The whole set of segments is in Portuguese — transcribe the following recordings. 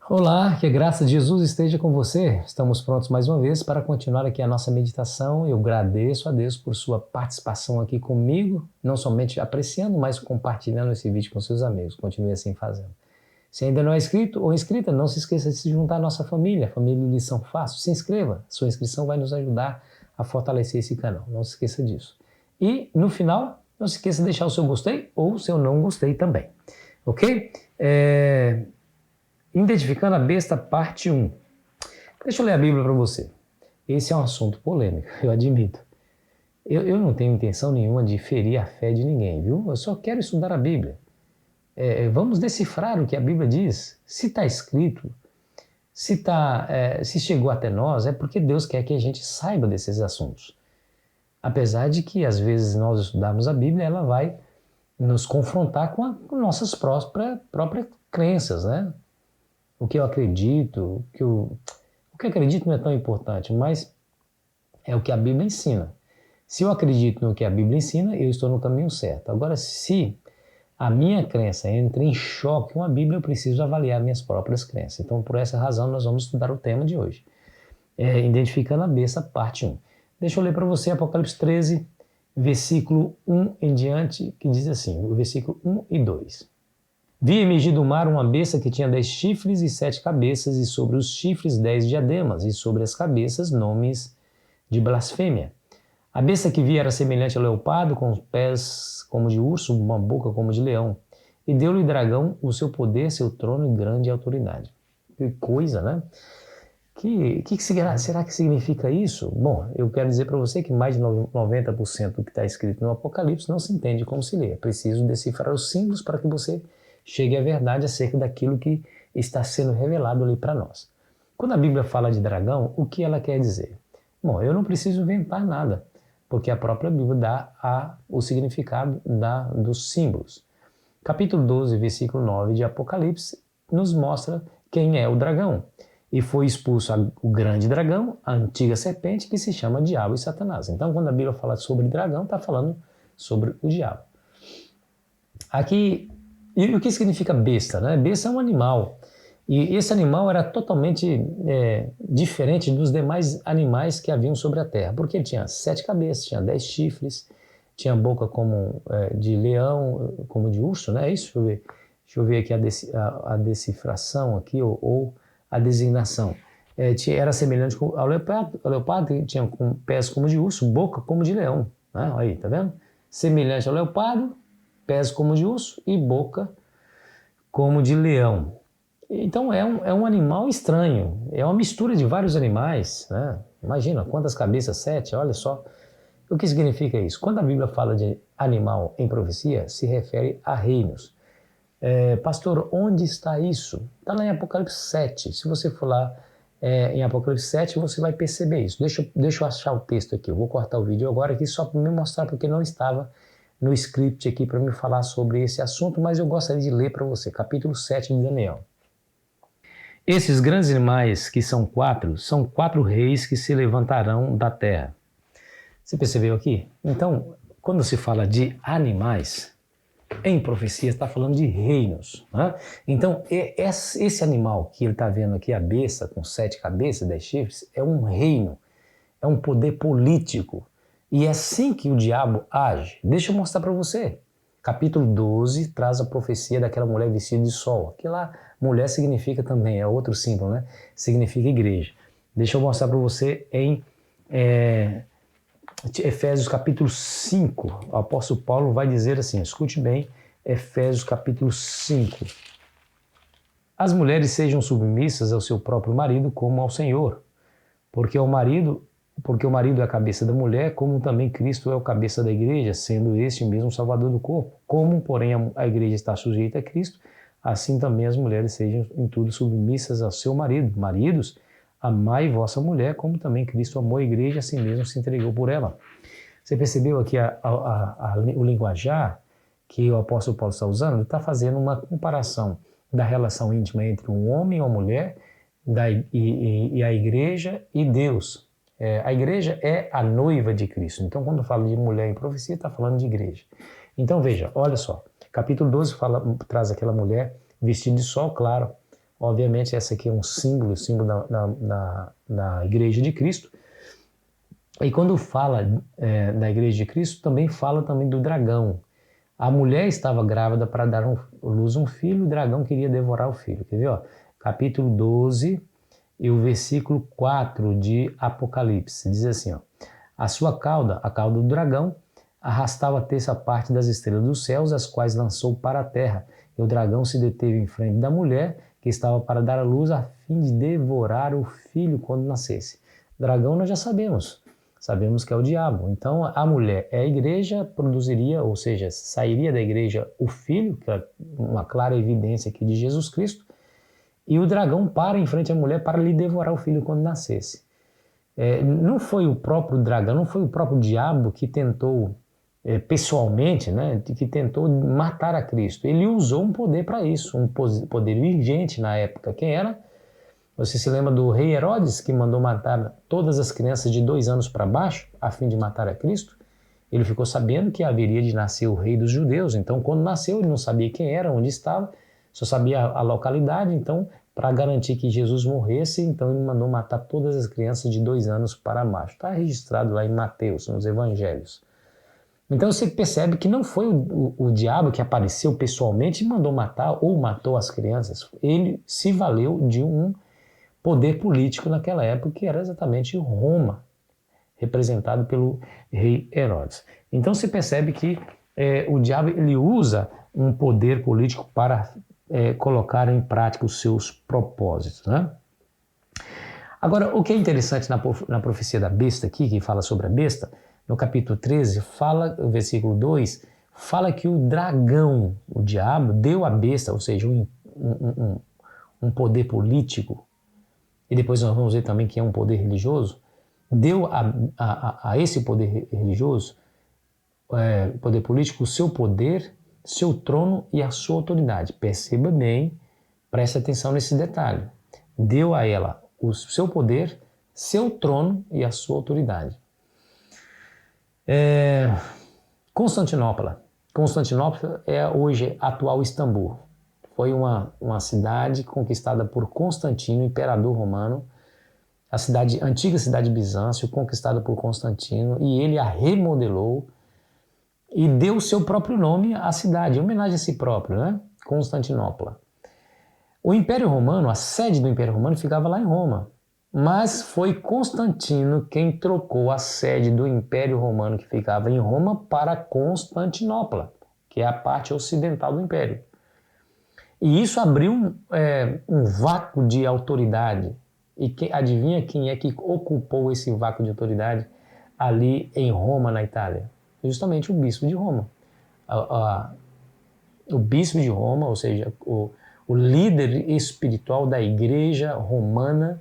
Olá, que a graça de Jesus esteja com você. Estamos prontos mais uma vez para continuar aqui a nossa meditação. Eu agradeço a Deus por sua participação aqui comigo, não somente apreciando, mas compartilhando esse vídeo com seus amigos. Continue assim fazendo. Se ainda não é inscrito ou inscrita, não se esqueça de se juntar à nossa família, família Lição Fácil. Se inscreva, sua inscrição vai nos ajudar a fortalecer esse canal. Não se esqueça disso. E no final, não se esqueça de deixar o seu gostei ou o seu não gostei também. Ok? Identificando a besta, parte 1. Deixa eu ler a Bíblia para você. Esse é um assunto polêmico, eu admito. Eu não tenho intenção nenhuma de ferir a fé de ninguém, viu? Eu só quero estudar a Bíblia. Vamos decifrar o que a Bíblia diz. Se está escrito, se chegou até nós, é porque Deus quer que a gente saiba desses assuntos. Apesar de que, às vezes, nós estudarmos a Bíblia, ela vai nos confrontar com nossas próprias crenças, né? O que eu acredito, o que eu acredito não é tão importante, mas é o que a Bíblia ensina. Se eu acredito no que a Bíblia ensina, eu estou no caminho certo. Agora, se a minha crença entra em choque com a Bíblia, eu preciso avaliar minhas próprias crenças. Então, por essa razão, nós vamos estudar o tema de hoje. Identificando a besta, parte 1. Deixa eu ler para você Apocalipse 13, versículo 1 em diante, que diz assim, o versículo 1 e 2. Vi emergir do mar uma besta que tinha 10 chifres e 7 cabeças, e sobre os chifres 10 diademas, e sobre as cabeças nomes de blasfêmia. A besta que vi era semelhante ao leopardo, com pés como de urso, uma boca como de leão. E deu-lhe o dragão o seu poder, seu trono e grande autoridade. Que coisa, né? Será que significa isso? Bom, eu quero dizer para você que mais de 90% do que está escrito no Apocalipse não se entende como se lê. É preciso decifrar os símbolos para que você chegue à verdade acerca daquilo que está sendo revelado ali para nós. Quando a Bíblia fala de dragão, o que ela quer dizer? Bom, eu não preciso inventar nada, porque a própria Bíblia dá o significado dos símbolos. Capítulo 12, versículo 9 de Apocalipse nos mostra quem é o dragão. E foi expulso o grande dragão, a antiga serpente, que se chama Diabo e Satanás. Então, quando a Bíblia fala sobre dragão, está falando sobre o diabo. Aqui, e o que significa besta, né? Besta é um animal. E esse animal era totalmente diferente dos demais animais que haviam sobre a terra, porque ele tinha 7 cabeças, tinha 10 chifres, tinha boca como de leão, como de urso, né? É isso? Deixa eu ver aqui a decifração aqui, ou a designação. Era semelhante ao leopardo, que tinha pés como de urso, boca como de leão. Né? Aí, tá vendo? Semelhante ao leopardo, pés como de urso e boca como de leão. Então é um animal estranho, é uma mistura de vários animais, né? Imagina, quantas cabeças? 7, olha só. O que significa isso? Quando a Bíblia fala de animal em profecia, se refere a reinos. Pastor, onde está isso? Está lá em Apocalipse 7. Se você for lá em Apocalipse 7, você vai perceber isso. Deixa eu achar o texto aqui. Eu vou cortar o vídeo agora aqui só para me mostrar, porque não estava no script aqui para me falar sobre esse assunto, mas eu gostaria de ler para você. Capítulo 7 de Daniel. Esses grandes animais, que são 4, são 4 reis que se levantarão da terra. Você percebeu aqui? Então, quando se fala de animais, em profecia está falando de reinos. Né? Então, esse animal que ele está vendo aqui, a besta com 7 cabeças, 10 chifres, é um reino, é um poder político. E é assim que o diabo age. Deixa eu mostrar para você. Capítulo 12 traz a profecia daquela mulher vestida de sol. Aquela mulher significa também, é outro símbolo, né? Significa igreja. Deixa eu mostrar para você em Efésios capítulo 5. O apóstolo Paulo vai dizer assim, escute bem, Efésios capítulo 5. As mulheres sejam submissas ao seu próprio marido como ao Senhor, porque o marido é a cabeça da mulher, como também Cristo é o cabeça da igreja, sendo este mesmo salvador do corpo. Como, porém, a igreja está sujeita a Cristo, assim também as mulheres sejam em tudo submissas ao seu marido. Maridos, amai vossa mulher, como também Cristo amou a igreja, assim mesmo se entregou por ela. Você percebeu aqui o linguajar que o apóstolo Paulo está usando? Ele está fazendo uma comparação da relação íntima entre um homem e uma mulher, e a igreja e Deus. A igreja é a noiva de Cristo. Então, quando fala de mulher em profecia, está falando de igreja. Então, veja, olha só. Capítulo 12 traz aquela mulher vestida de sol claro. Obviamente, essa aqui é um símbolo da Igreja de Cristo. E quando fala da Igreja de Cristo, também fala também do dragão. A mulher estava grávida para dar luz a um filho, o dragão queria devorar o filho. Quer ver? Ó? Capítulo 12 e o versículo 4 de Apocalipse. Diz assim, ó, a sua cauda, a cauda do dragão, arrastava a terça parte das estrelas dos céus, as quais lançou para a terra. E o dragão se deteve em frente da mulher, que estava para dar a luz, a fim de devorar o filho quando nascesse. Dragão nós já sabemos que é o diabo. Então a mulher é a igreja, produziria, ou seja, sairia da igreja o filho, que é uma clara evidência aqui de Jesus Cristo, e o dragão para em frente à mulher para lhe devorar o filho quando nascesse. Não foi o próprio dragão, não foi o próprio diabo que tentou pessoalmente, né, que tentou matar a Cristo. Ele usou um poder para isso, um poder vigente na época. Quem era? Você se lembra do rei Herodes, que mandou matar todas as crianças de 2 anos para baixo, a fim de matar a Cristo? Ele ficou sabendo que haveria de nascer o rei dos judeus, então quando nasceu ele não sabia quem era, onde estava, só sabia a localidade, então para garantir que Jesus morresse, então ele mandou matar todas as crianças de 2 anos para baixo. Está registrado lá em Mateus, nos Evangelhos. Então você percebe que não foi o diabo que apareceu pessoalmente e mandou matar ou matou as crianças. Ele se valeu de um poder político naquela época, que era exatamente Roma, representado pelo rei Herodes. Então se percebe que o diabo ele usa um poder político para colocar em prática os seus propósitos, né? Agora, o que é interessante na profecia da besta aqui, que fala sobre a besta, no capítulo 13, o versículo 2, fala que o dragão, o diabo, deu à besta, ou seja, um poder político, e depois nós vamos ver também que é um poder religioso, deu a esse poder religioso, poder político, o seu poder, seu trono e a sua autoridade. Perceba bem, preste atenção nesse detalhe. Deu a ela o seu poder, seu trono e a sua autoridade. Constantinopla. Constantinopla é hoje a atual Istambul. Foi uma cidade conquistada por Constantino, imperador romano, antiga cidade de Bizâncio, conquistada por Constantino, e ele a remodelou e deu o seu próprio nome à cidade, em homenagem a si próprio, né? Constantinopla. O Império Romano, a sede do Império Romano ficava lá em Roma, mas foi Constantino quem trocou a sede do Império Romano que ficava em Roma para Constantinopla, que é a parte ocidental do Império. E isso abriu um vácuo de autoridade. E adivinha quem é que ocupou esse vácuo de autoridade ali em Roma, na Itália? Justamente o bispo de Roma. O bispo de Roma, ou seja, o líder espiritual da igreja romana,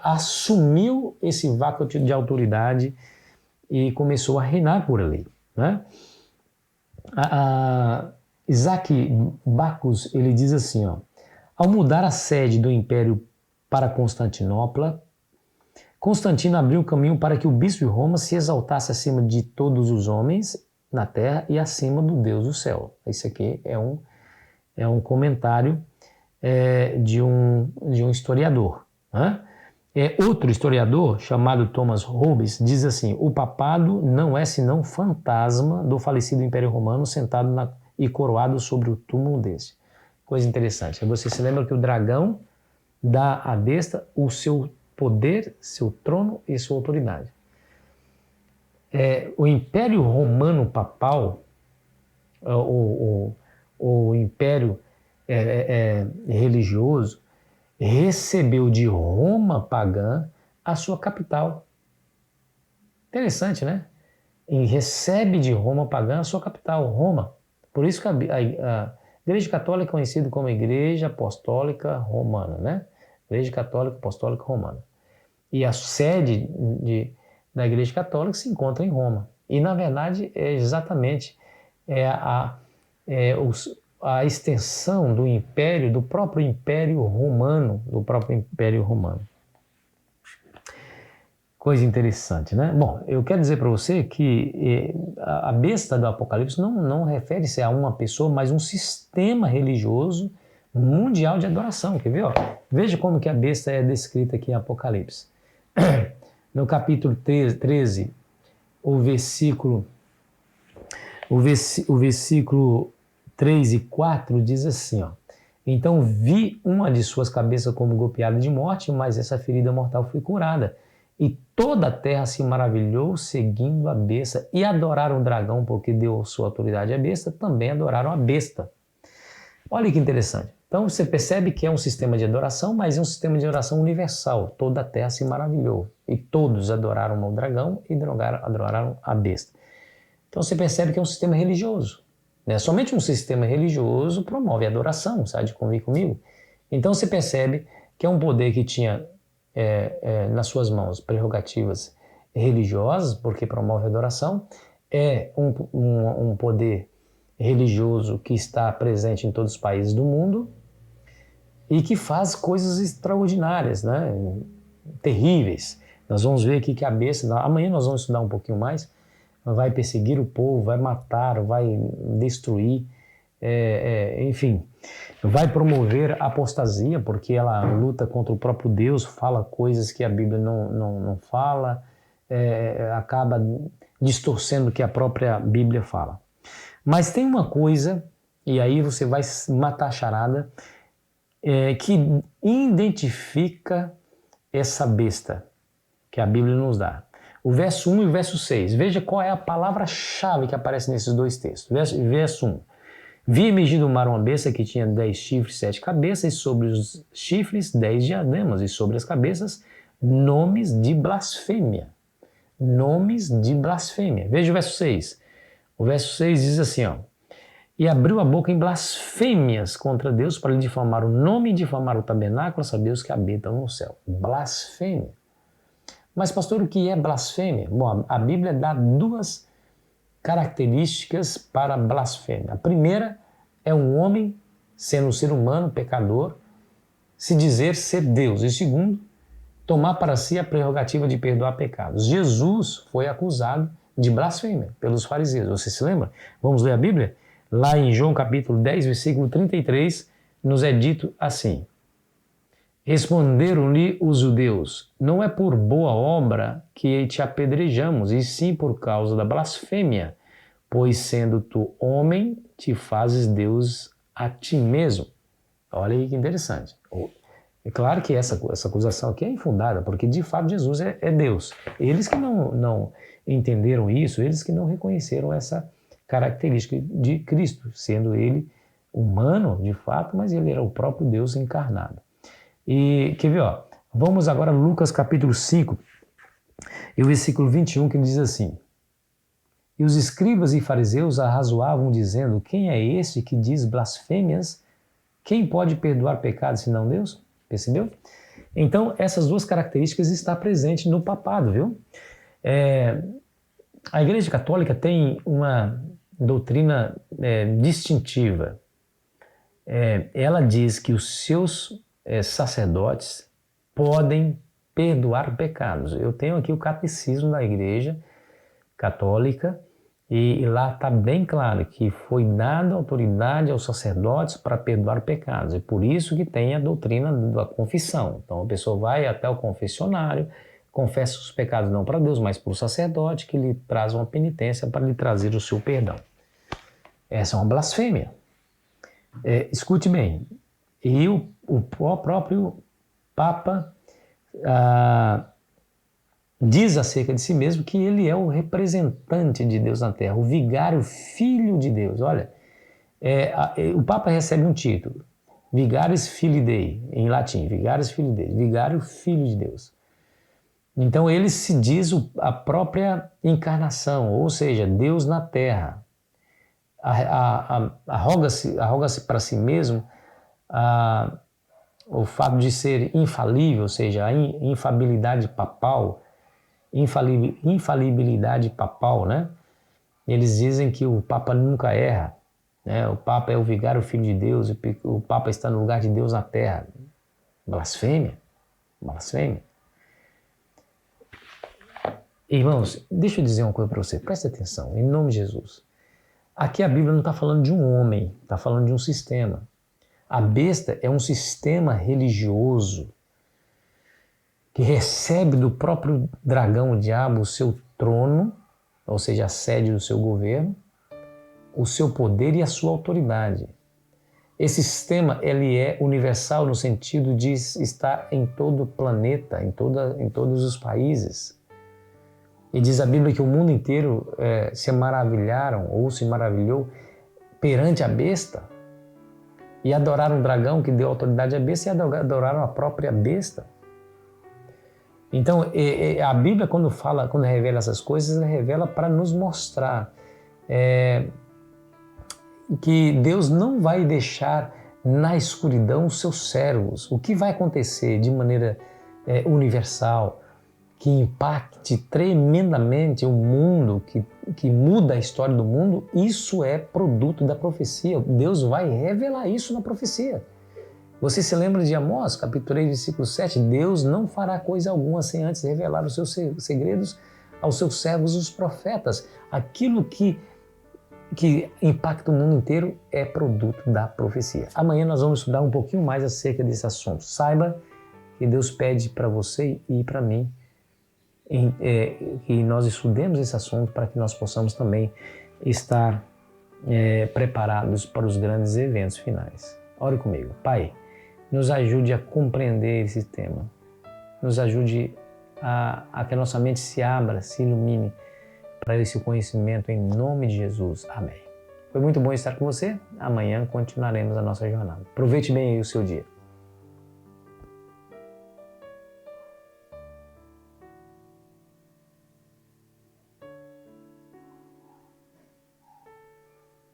assumiu esse vácuo de autoridade e começou a reinar por ali, né? Isaac Bacchus, ele diz assim, ó, ao mudar a sede do império para Constantinopla, Constantino abriu o caminho para que o bispo de Roma se exaltasse acima de todos os homens na terra e acima do Deus do céu. Isso aqui é um comentário de um historiador, né? Outro historiador, chamado Thomas Hobbes, diz assim, o papado não é senão fantasma do falecido Império Romano sentado e coroado sobre o túmulo desse. Coisa interessante. Você se lembra que o dragão dá à besta o seu poder, seu trono e sua autoridade. O Império Romano Papal, o Império religioso, recebeu de Roma pagã a sua capital. Interessante, né? E recebe de Roma pagã a sua capital, Roma. Por isso que a Igreja Católica é conhecida como Igreja Apostólica Romana, né? Igreja Católica Apostólica Romana. E a sede da Igreja Católica se encontra em Roma. E, na verdade, é exatamente a extensão do império, do próprio Império Romano, Coisa interessante, né? Bom, eu quero dizer para você que a besta do Apocalipse não refere-se a uma pessoa, mas um sistema religioso mundial de adoração. Quer ver? Ó? Veja como que a besta é descrita aqui em Apocalipse. No capítulo 13, o versículo 3 e 4 diz assim, ó. Então vi uma de suas cabeças como golpeada de morte, mas essa ferida mortal foi curada. E toda a terra se maravilhou seguindo a besta e adoraram o dragão porque deu sua autoridade à besta, também adoraram a besta. Olha que interessante. Então você percebe que é um sistema de adoração, mas é um sistema de adoração universal. Toda a terra se maravilhou e todos adoraram o dragão e adoraram a besta. Então você percebe que é um sistema religioso. Né? Somente um sistema religioso promove a adoração, sabe de convir comigo? Então você percebe que é um poder que tinha nas suas mãos prerrogativas religiosas, porque promove a adoração, é um poder religioso que está presente em todos os países do mundo e que faz coisas extraordinárias, né? Terríveis. Nós vamos ver aqui que a besta, amanhã nós vamos estudar um pouquinho mais, vai perseguir o povo, vai matar, vai destruir, enfim, vai promover a apostasia, porque ela luta contra o próprio Deus, fala coisas que a Bíblia não fala, acaba distorcendo o que a própria Bíblia fala. Mas tem uma coisa, e aí você vai matar a charada, que identifica essa besta que a Bíblia nos dá. O verso 1 e o verso 6. Veja qual é a palavra-chave que aparece nesses dois textos. Verso 1. Vi emergir do mar uma besta que tinha 10 chifres e 7 cabeças, e sobre os chifres 10 diademas, e sobre as cabeças nomes de blasfêmia. Nomes de blasfêmia. Veja o verso 6. O verso 6 diz assim, ó. E abriu a boca em blasfêmias contra Deus para lhe difamar o nome e difamar o tabernáculo, a saber os que habitam no céu. Blasfêmia. Mas, pastor, o que é blasfêmia? Bom, a Bíblia dá duas características para a blasfêmia. A primeira é um homem, sendo um ser humano, pecador, se dizer ser Deus. E segundo, tomar para si a prerrogativa de perdoar pecados. Jesus foi acusado de blasfêmia pelos fariseus. Você se lembra? Vamos ler a Bíblia? Lá em João capítulo 10, versículo 33, nos é dito assim. Responderam-lhe os judeus, não é por boa obra que te apedrejamos, e sim por causa da blasfêmia, pois sendo tu homem, te fazes Deus a ti mesmo. Olha aí que interessante. É claro que essa acusação aqui é infundada, porque de fato Jesus é Deus. Eles que não entenderam isso, eles que não reconheceram essa característica de Cristo, sendo ele humano de fato, mas ele era o próprio Deus encarnado. E quer ver, ó, vamos agora a Lucas capítulo 5 e o versículo 21 que diz assim. E os escribas e fariseus arrazoavam dizendo, quem é este que diz blasfêmias? Quem pode perdoar pecados senão Deus? Percebeu? Então essas duas características estão presentes no papado, viu? A Igreja Católica tem uma doutrina distintiva. Ela diz que os seus sacerdotes podem perdoar pecados. Eu tenho aqui o catecismo da Igreja Católica e lá está bem claro que foi dada autoridade aos sacerdotes para perdoar pecados. É por isso que tem a doutrina da confissão. Então a pessoa vai até o confessionário, confessa os pecados não para Deus, mas para o sacerdote que lhe traz uma penitência para lhe trazer o seu perdão. Essa é uma blasfêmia. Escute bem, e o próprio Papa diz acerca de si mesmo que ele é o representante de Deus na Terra, o vigário filho de Deus. Olha, o Papa recebe um título, Vigaris Filii Dei, em latim, Vigaris Filii Dei, vigário filho de Deus. Então ele se diz a própria encarnação, ou seja, Deus na Terra. Arroga-se para si mesmo o fato de ser infalível, ou seja, a infalibilidade papal, né? Eles dizem que o Papa nunca erra, né? O Papa é o vigário filho de Deus, o Papa está no lugar de Deus na Terra. Blasfêmia, blasfêmia. Irmãos, deixa eu dizer uma coisa para você, presta atenção, em nome de Jesus. Aqui a Bíblia não está falando de um homem, está falando de um sistema. A besta é um sistema religioso que recebe do próprio dragão, o diabo, o seu trono, ou seja, a sede do seu governo, o seu poder e a sua autoridade. Esse sistema ele é universal no sentido de estar em todo o planeta, em todos os países. E diz a Bíblia que o mundo inteiro se maravilharam ou se maravilhou perante a besta e adoraram o dragão que deu autoridade à besta e adoraram a própria besta. Então, a Bíblia, quando revela essas coisas, ela revela para nos mostrar que Deus não vai deixar na escuridão os seus servos. O que vai acontecer de maneira universal, que impacte tremendamente o mundo, que muda a história do mundo, isso é produto da profecia. Deus vai revelar isso na profecia. Você se lembra de Amós, capítulo 3, versículo 7? Deus não fará coisa alguma sem antes revelar os seus segredos aos seus servos, os profetas. Aquilo que impacta o mundo inteiro é produto da profecia. Amanhã nós vamos estudar um pouquinho mais acerca desse assunto. Saiba que Deus pede para você e para mim que nós estudemos esse assunto para que nós possamos também estar preparados para os grandes eventos finais. Ore comigo. Pai, nos ajude a compreender esse tema. Nos ajude a que a nossa mente se abra, se ilumine para esse conhecimento em nome de Jesus. Amém. Foi muito bom estar com você. Amanhã continuaremos a nossa jornada. Aproveite bem aí o seu dia.